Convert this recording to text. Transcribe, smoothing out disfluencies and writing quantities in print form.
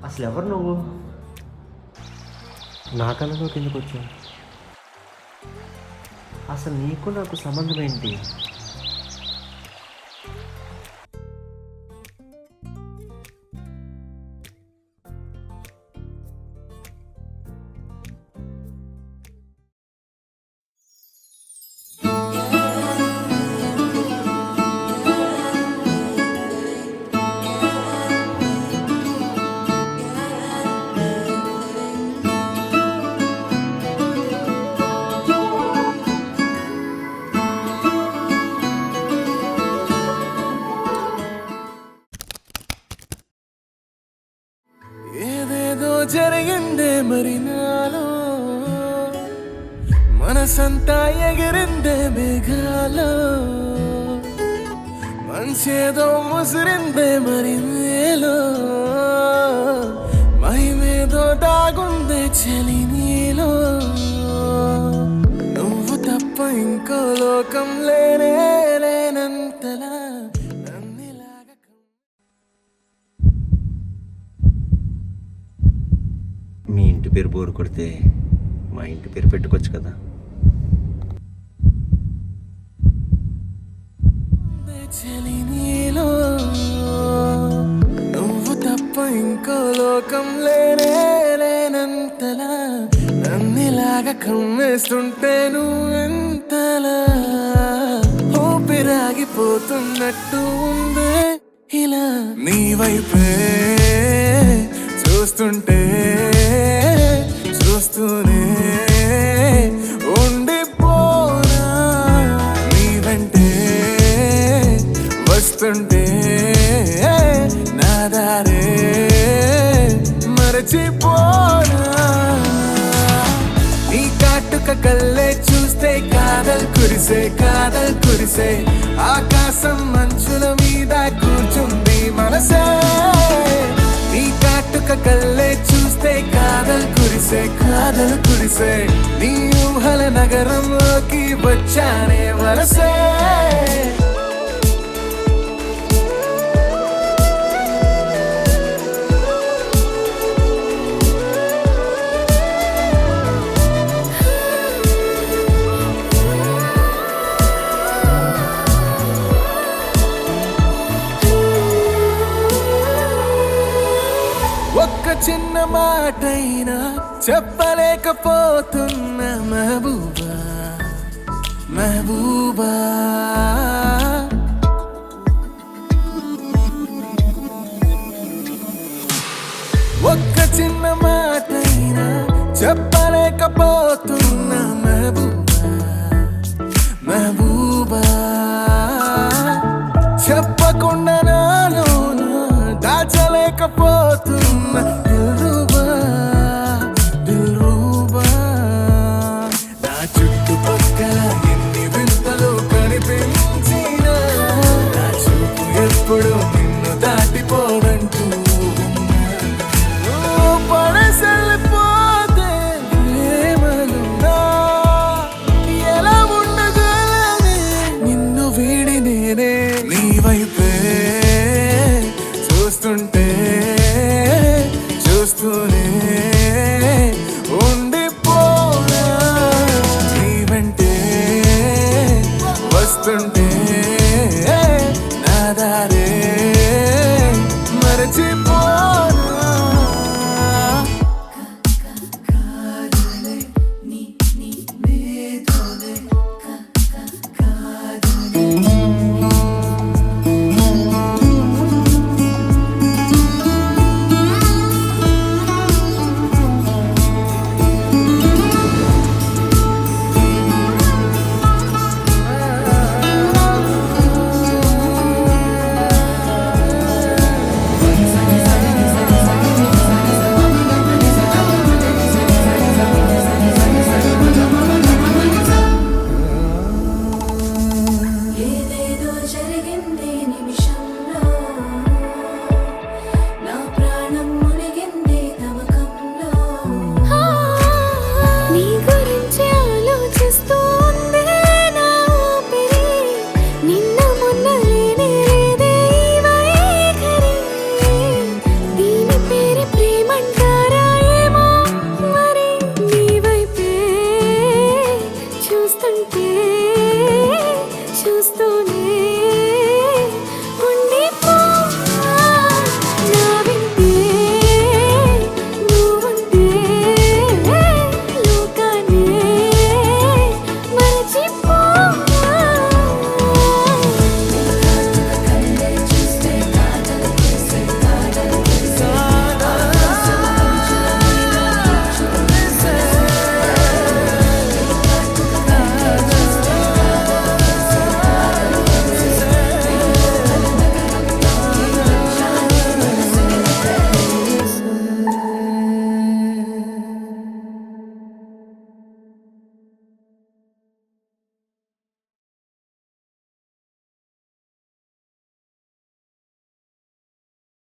అసలు ఎవరు నువ్వు? నా కళ్ళలోకి ఎందుకు వచ్చావు? అసలు నీకు నాకు సంబంధం ఏంటి? జరిగిందే మరి నాలో మనసంతా ఎగిరిందే మేఘాలో మంచేదో ముసిరిందే మరి నేలో మహిమేదో దాగుందే చలి నీలో నువ్వు తప్ప ఇంకో లోకం లేనే లేనంతలా మీ ఇంటి పేరు బోరు కొడితే మా ఇంటి పేరు పెట్టుకోవచ్చు కదా. నువ్వు తప్ప ఇంకో లోకం లేనే లేనంతలా నన్నిలాగా కమ్మేస్తుంటే నువ్వెంతలా ఊపిరాగిపోతున్నట్టు ఉందే ఇలా నీ వైపే చూస్తుంటే చూస్తూనే ఉండిపోనా నీ వెంటే వస్తుంటే నా దారే మరచిపోనా నీ కాటుక కళ్ళే చూస్తే కాదల్ కురిసే ఆకాశం మంచుల మీద కూర్చుంది మనసే నీ కాటుక కళ్ళే చూస్తే కాదల్ కురిసే నీ ఊహల నగరంలోకి వచ్చానే వలసే ఒక్క చిన్న మాటైనా చెప్పలేకపోతున్న మెహబూబా ఒక్క చిన్న మాటైనా చెప్పలేకపోతున్న మెహబూబా చెప్పకుండా నాలో దాచలేకపోతున్న దిల్రూబా నా చుట్టుపక్కల ఎన్ని వింతలు కనిపించినా నా చూపు ఎప్పుడు నిన్ను దాటిపోదంటూ పడసలిపోతే ప్రేమలున్నా ఎలా ఉండగలనే నిన్ను వీడి నేనే నీ వైపే చూస్తూనే